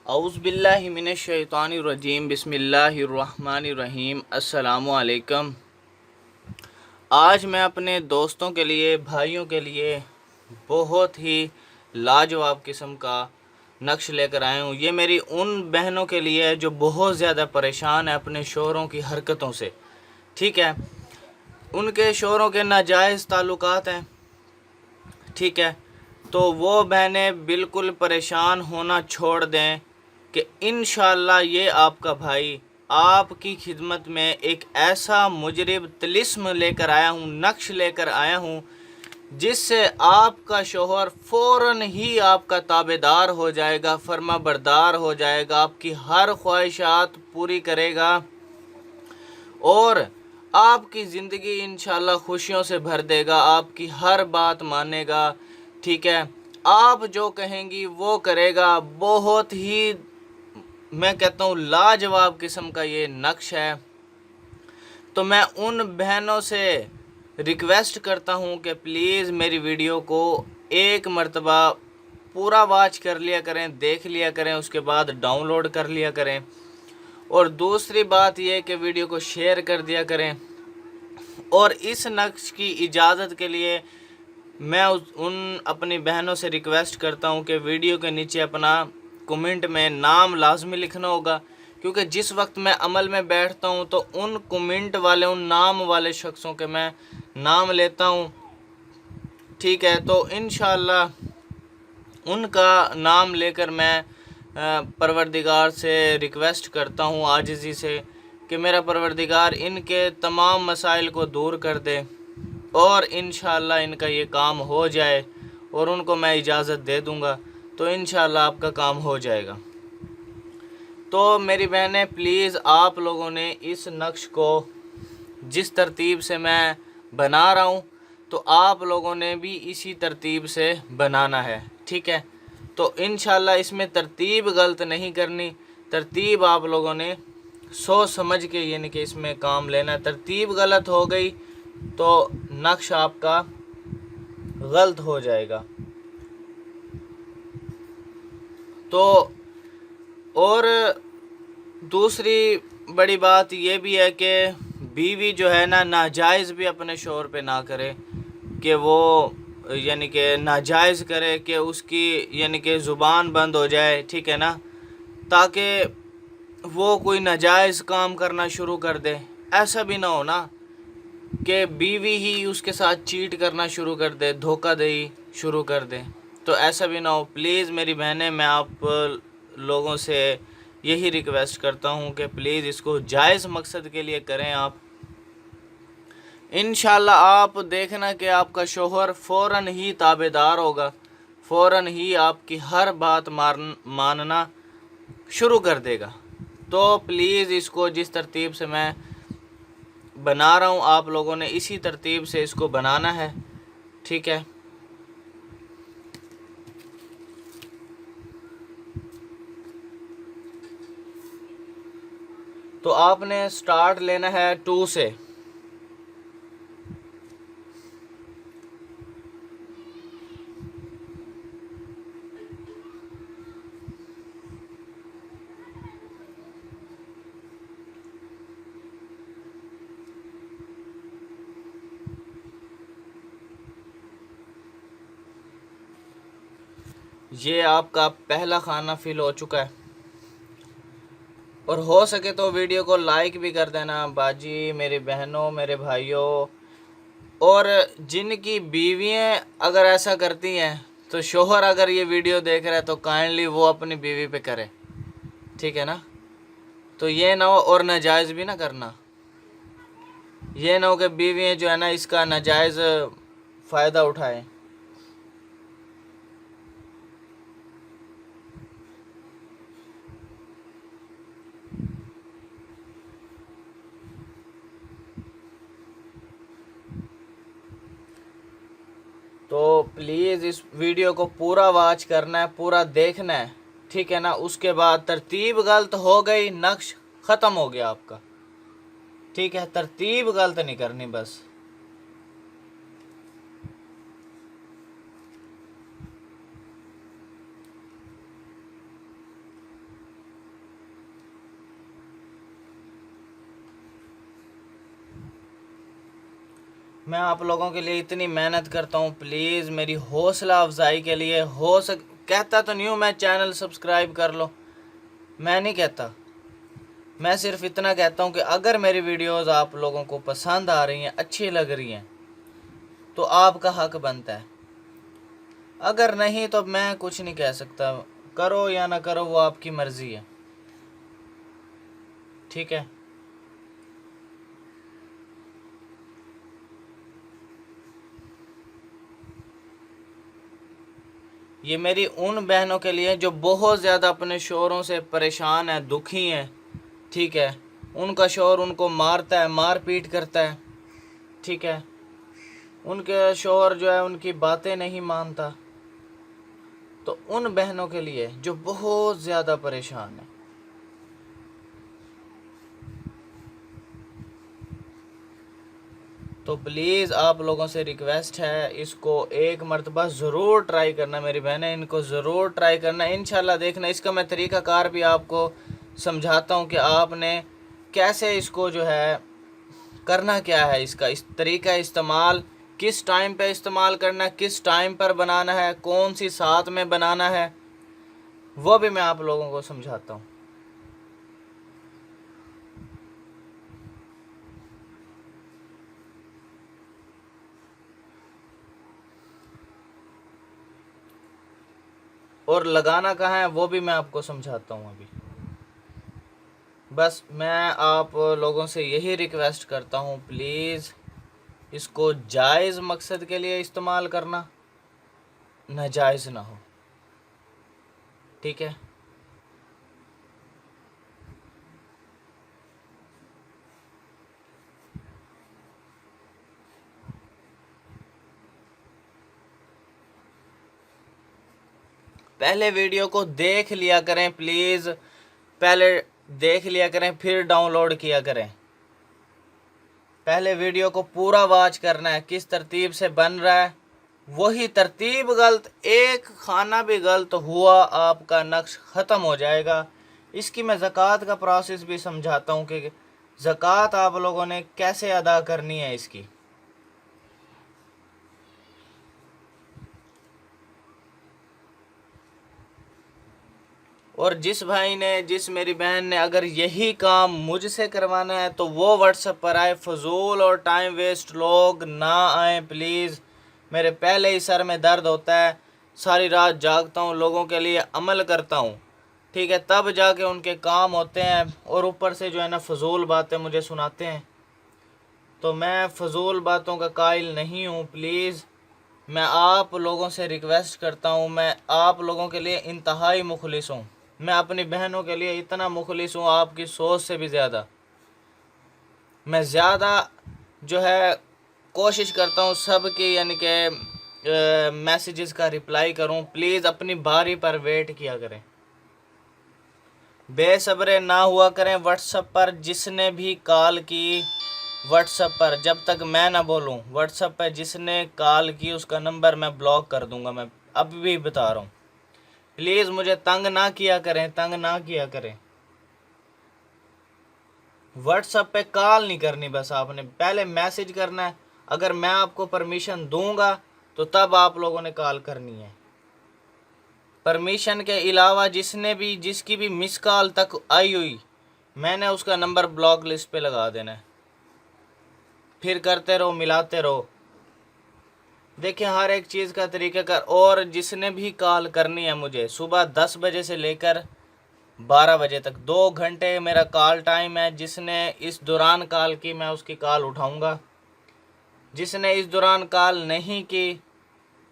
औज़ुबिल्लाहि मिनश्शैतानिर्रजीम बिस्मिल्लाहिर्रहमानिर्रहीम अस्सलामु अलैकुम। आज मैं अपने दोस्तों के लिए, भाइयों के लिए बहुत ही लाजवाब किस्म का नक्श लेकर आया हूँ। ये मेरी उन बहनों के लिए है जो बहुत ज़्यादा परेशान है अपने शोहरों की हरकतों से। ठीक है, उनके शोहरों के नाजायज़ ताल्लुकात हैं। ठीक है, तो वो बहनें बिल्कुल परेशान होना छोड़ दें कि इंशाअल्लाह ये आपका भाई आपकी खिदमत में एक ऐसा मुजरिब तिलिस्म लेकर आया हूँ, नक्श लेकर आया हूँ, जिससे आपका शोहर फ़ौरन ही आपका ताबेदार हो जाएगा, फर्मा बरदार हो जाएगा, आपकी हर ख्वाहिशात पूरी करेगा और आपकी ज़िंदगी इंशाल्लाह खुशियों से भर देगा, आपकी हर बात मानेगा। ठीक है, आप जो कहेंगी वो करेगा। बहुत ही, मैं कहता हूँ, लाजवाब किस्म का ये नक्श है। तो मैं उन बहनों से रिक्वेस्ट करता हूँ कि प्लीज़ मेरी वीडियो को एक मर्तबा पूरा वॉच कर लिया करें, देख लिया करें, उसके बाद डाउनलोड कर लिया करें। और दूसरी बात यह कि वीडियो को शेयर कर दिया करें। और इस नक्श की इजाज़त के लिए मैं उन अपनी बहनों से रिक्वेस्ट करता हूं कि वीडियो के नीचे अपना कमेंट में नाम लाजमी लिखना होगा, क्योंकि जिस वक्त मैं अमल में बैठता हूं तो उन कमेंट वाले, उन नाम वाले शख्सों के मैं नाम लेता हूं। ठीक है, तो इंशाअल्लाह उनका नाम लेकर मैं परवरदिगार से रिक्वेस्ट करता हूँ आजिज़ी से कि मेरा परवरदिगार इनके तमाम मसाइल को दूर कर दे और इंशाअल्लाह इनका ये काम हो जाए और उनको मैं इजाज़त दे दूँगा, तो इंशाअल्लाह आपका काम हो जाएगा। तो मेरी बहनें, प्लीज़ आप लोगों ने इस नक्श को जिस तरतीब से मैं बना रहा हूँ, तो आप लोगों ने भी इसी तरतीब से बनाना है। ठीक है, तो इंशाअल्लाह इसमें तरतीब गलत नहीं करनी। तरतीब आप लोगों ने सोच समझ के यानी कि इसमें काम लेना है। तरतीब गलत हो गई तो नक्श आपका गलत हो जाएगा। तो और दूसरी बड़ी बात यह भी है कि बीवी जो है ना, नाजायज़ भी अपने शोहर पे ना करे कि वो यानी कि नाजायज़ करे कि उसकी यानी कि ज़ुबान बंद हो जाए। ठीक है ना, ताकि वो कोई नाजायज़ काम करना शुरू कर दे। ऐसा भी ना हो ना कि बीवी ही उसके साथ चीट करना शुरू कर दे, धोखाधड़ी शुरू कर दे। तो ऐसा भी ना हो। प्लीज़ मेरी बहनें, मैं आप लोगों से यही रिक्वेस्ट करता हूँ कि प्लीज़ इसको जायज़ मकसद के लिए करें आप। इंशाल्लाह आप देखना कि आपका शोहर फ़ौरन ही ताबेदार होगा, फ़ौरन ही आपकी हर बात मानना शुरू कर देगा। तो प्लीज़ इसको जिस तरतीब से मैं बना रहा हूँ, आप लोगों ने इसी तरतीब से इसको बनाना है। ठीक है, तो आपने स्टार्ट लेना है 2 से। ये आपका पहला खाना फिल हो चुका है। और हो सके तो वीडियो को लाइक भी कर देना बाजी, मेरी बहनों, मेरे भाइयों। और जिनकी बीवियाँ अगर ऐसा करती हैं, तो शोहर अगर ये वीडियो देख रहा है तो काइंडली वो अपनी बीवी पे करे। ठीक है ना, तो ये ना हो और नाजायज़ भी ना करना। ये ना हो कि बीवियाँ जो है ना इसका नाजायज़ फ़ायदा उठाएं। तो प्लीज़ इस वीडियो को पूरा वॉच करना है, पूरा देखना है। ठीक है ना, उसके बाद तरतीब गलत हो गई, नक्श ख़त्म हो गया आपका। ठीक है, तरतीब गलत नहीं करनी बस। मैं आप लोगों के लिए इतनी मेहनत करता हूँ, प्लीज़ मेरी हौसला अफजाई के लिए कहता तो नहीं हूँ मैं चैनल सब्सक्राइब कर लो, मैं नहीं कहता। मैं सिर्फ इतना कहता हूँ कि अगर मेरी वीडियोस आप लोगों को पसंद आ रही हैं, अच्छी लग रही हैं, तो आपका हक बनता है। अगर नहीं तो मैं कुछ नहीं कह सकता, करो या ना करो वो आपकी मर्ज़ी है, ठीक है। ये मेरी उन बहनों के लिए जो बहुत ज़्यादा अपने शोहरों से परेशान है, दुखी हैं, ठीक है। उनका शोहर उनको मारता है, मार पीट करता है, ठीक है। उनके शोहर जो है उनकी बातें नहीं मानता। तो उन बहनों के लिए जो बहुत ज़्यादा परेशान है, तो प्लीज़ आप लोगों से रिक्वेस्ट है, इसको एक मरतबा ज़रूर ट्राई करना मेरी बहनें, इनको ज़रूर ट्राई करना। इंशाल्लाह देखना, इसका मैं तरीक़ाकार भी आपको समझाता हूँ कि आपने कैसे इसको जो है करना क्या है, इसका इस तरीका इस्तेमाल किस टाइम पे इस्तेमाल करना है, किस टाइम पर बनाना है, कौन सी साथ में बनाना है, वो भी मैं आप लोगों को समझाता हूँ। और लगाना कहाँ है वो भी मैं आपको समझाता हूँ अभी। बस मैं आप लोगों से यही रिक्वेस्ट करता हूँ, प्लीज़ इसको जायज़ मकसद के लिए इस्तेमाल करना, नाजायज़ ना हो, ठीक है। पहले वीडियो को देख लिया करें प्लीज़, पहले देख लिया करें फिर डाउनलोड किया करें। पहले वीडियो को पूरा वॉच करना है, किस तरतीब से बन रहा है, वही तरतीब गलत, एक खाना भी गलत हुआ आपका नक्श ख़त्म हो जाएगा। इसकी मैं ज़कात का प्रोसेस भी समझाता हूँ कि ज़कात आप लोगों ने कैसे अदा करनी है इसकी। और जिस भाई ने, जिस मेरी बहन ने अगर यही काम मुझसे करवाना है तो वो व्हाट्सएप पर आए, फजूल और टाइम वेस्ट लोग ना आए प्लीज़। मेरे पहले ही सर में दर्द होता है, सारी रात जागता हूँ, लोगों के लिए अमल करता हूँ, ठीक है, तब जाके उनके काम होते हैं। और ऊपर से जो है ना फजूल बातें मुझे सुनाते हैं, तो मैं फजूल बातों का कायल नहीं हूँ। प्लीज़ मैं आप लोगों से रिक्वेस्ट करता हूँ, मैं आप लोगों के लिए इंतहाई मुखलिस हूँ, मैं अपनी बहनों के लिए इतना मुखलिस हूँ आपकी सोच से भी ज़्यादा। मैं ज़्यादा जो है कोशिश करता हूँ सब की यानी कि मैसेजेस का रिप्लाई करूँ। प्लीज़ अपनी बारी पर वेट किया करें, बेसब्रे ना हुआ करें। व्हाट्सएप पर जिसने भी कॉल की, व्हाट्सएप पर जब तक मैं ना बोलूँ, व्हाट्सएप पर जिसने कॉल की उसका नंबर मैं ब्लॉक कर दूँगा। मैं अभी भी बता रहा हूँ, प्लीज़ मुझे तंग ना किया करें, तंग ना किया करें। व्हाट्सएप पे कॉल नहीं करनी, बस आपने पहले मैसेज करना है। अगर मैं आपको परमिशन दूंगा तो तब आप लोगों ने कॉल करनी है। परमिशन के अलावा जिसकी भी मिस कॉल तक आई हुई, मैंने उसका नंबर ब्लॉक लिस्ट पे लगा देना है। फिर करते रहो, मिलाते रहो। देखिए हर एक चीज़ का तरीका कर। और जिसने भी कॉल करनी है मुझे, सुबह 10 बजे से लेकर 12 बजे तक 2 घंटे मेरा कॉल टाइम है। जिसने इस दौरान कॉल की मैं उसकी कॉल उठाऊंगा, जिसने इस दौरान कॉल नहीं की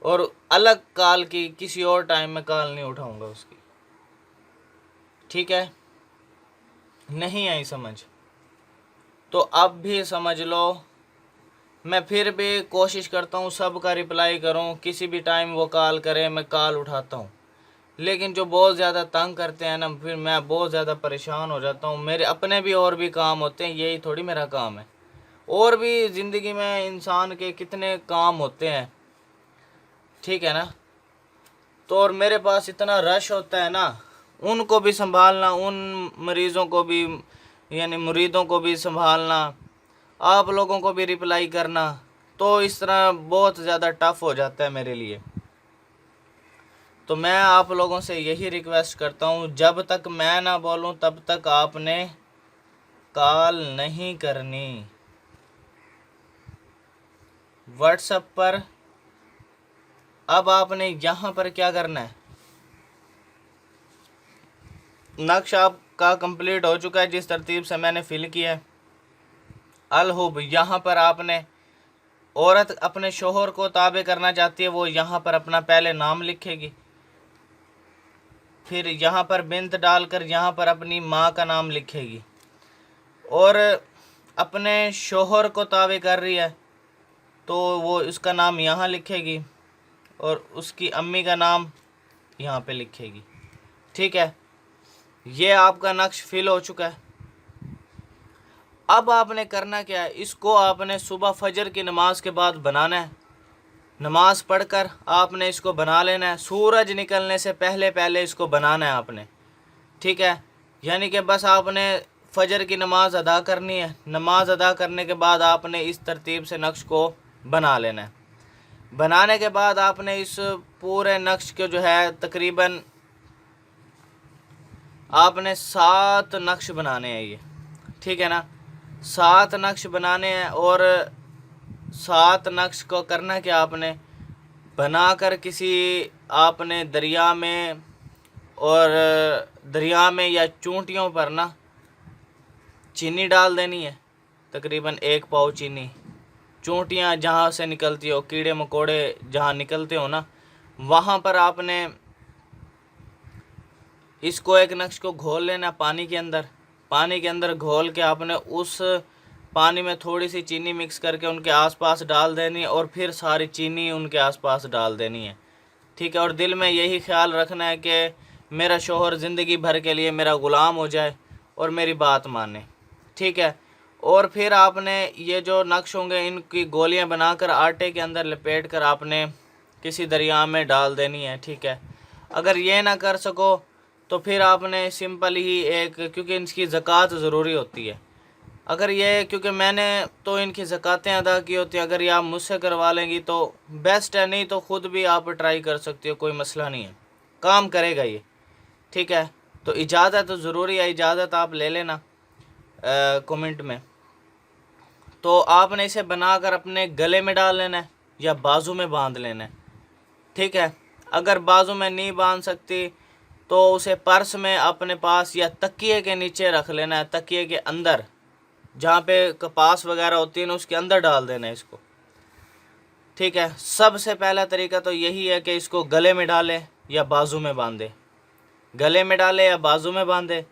और अलग कॉल की किसी और टाइम में कॉल नहीं उठाऊंगा उसकी, ठीक है। नहीं आई समझ तो अब भी समझ लो। मैं फिर भी कोशिश करता हूँ सबका रिप्लाई करूँ, किसी भी टाइम वो कॉल करे मैं कॉल उठाता हूँ। लेकिन जो बहुत ज़्यादा तंग करते हैं ना, फिर मैं बहुत ज़्यादा परेशान हो जाता हूँ। मेरे अपने भी और भी काम होते हैं, यही थोड़ी मेरा काम है। और भी ज़िंदगी में इंसान के कितने काम होते हैं, ठीक है ना। तो और मेरे पास इतना रश होता है ना, उनको भी संभालना, उन मरीज़ों को भी यानी मुरीदों को भी संभालना, आप लोगों को भी रिप्लाई करना, तो इस तरह बहुत ज़्यादा टफ हो जाता है मेरे लिए। तो मैं आप लोगों से यही रिक्वेस्ट करता हूँ, जब तक मैं ना बोलूँ तब तक आपने कॉल नहीं करनी। व्हाट्सएप पर अब आपने यहाँ पर क्या करना है, नक्शा आपका कंप्लीट हो चुका है जिस तरतीब से मैंने फिल किया है। अलहुब, यहाँ पर आपने, औरत अपने शोहर को ताबे करना चाहती है, वो यहाँ पर अपना पहले नाम लिखेगी, फिर यहाँ पर बिंत डालकर यहाँ पर अपनी माँ का नाम लिखेगी, और अपने शोहर को ताबे कर रही है तो वो उसका नाम यहाँ लिखेगी और उसकी अम्मी का नाम यहाँ पे लिखेगी। ठीक है, ये आपका नक्श फिल हो चुका है। अब आपने करना क्या है, इसको आपने सुबह फजर की नमाज के बाद बनाना है। नमाज पढ़कर आपने इसको बना लेना है, सूरज निकलने से पहले पहले इसको बनाना है आपने। ठीक है, यानी कि बस आपने फजर की नमाज अदा करनी है। नमाज अदा करने के बाद आपने इस तरतीब से नक्श को बना लेना है। बनाने के बाद आपने इस पूरे नक्श के जो है तकरीबन आपने 7 नक्श बनाने हैं ये। ठीक है ना, 7 नक्श बनाने हैं, और 7 नक्श को करना क्या, आपने बनाकर किसी आपने दरिया में, और दरिया में या चूंटियों पर ना चीनी डाल देनी है, तकरीबन 1 पाव चीनी। चूंटियाँ जहाँ से निकलती हो, कीड़े मकोड़े जहाँ निकलते हो ना, वहाँ पर आपने इसको एक नक्श को घोल लेना पानी के अंदर। पानी के अंदर घोल के आपने उस पानी में थोड़ी सी चीनी मिक्स करके उनके आसपास डाल देनी है, और फिर सारी चीनी उनके आसपास डाल देनी है। ठीक है, और दिल में यही ख्याल रखना है कि मेरा शोहर ज़िंदगी भर के लिए मेरा ग़ुलाम हो जाए और मेरी बात माने। ठीक है, और फिर आपने ये जो नक्श होंगे इनकी गोलियां बनाकर आटे के अंदर लपेट कर आपने किसी दरिया में डाल देनी है। ठीक है, अगर ये ना कर सको तो फिर आपने सिंपल ही एक, क्योंकि इनकी ज़कात ज़रूरी होती है, अगर ये, क्योंकि मैंने तो इनकी ज़कातें अदा की होती हैं, अगर ये आप मुझसे करवा लेंगी तो बेस्ट है, नहीं तो ख़ुद भी आप ट्राई कर सकती हो, कोई मसला नहीं है, काम करेगा ये। ठीक है, तो इजाज़त तो ज़रूरी है, इजाज़त आप ले लेना कमेंट में। तो आपने इसे बनाकर अपने गले में डाल लेना है या बाजू में बांध लेना है। ठीक है, अगर बाजू में नहीं बांध सकती तो उसे पर्स में अपने पास या तकिए के नीचे रख लेना है, तकिए के अंदर जहाँ पे कपास वगैरह होती है ना उसके अंदर डाल देना है इसको। ठीक है, सबसे पहला तरीका तो यही है कि इसको गले में डालें या बाजू में बांधे, गले में डालें या बाजू में बांधे।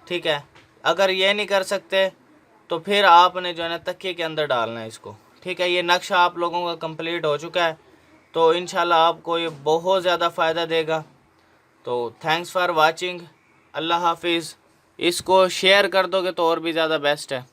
ठीक है, अगर ये नहीं कर सकते तो फिर आपने जो है ना तकिए के अंदर डालना है इसको। ठीक है, ये नक्शा आप लोगों का कंप्लीट हो चुका है, तो इंशाल्लाह आपको ये बहुत ज़्यादा फ़ायदा देगा। तो थैंक्स फॉर वाचिंग, अल्लाह हाफिज़। इसको शेयर कर दोगे तो और भी ज़्यादा बेस्ट है।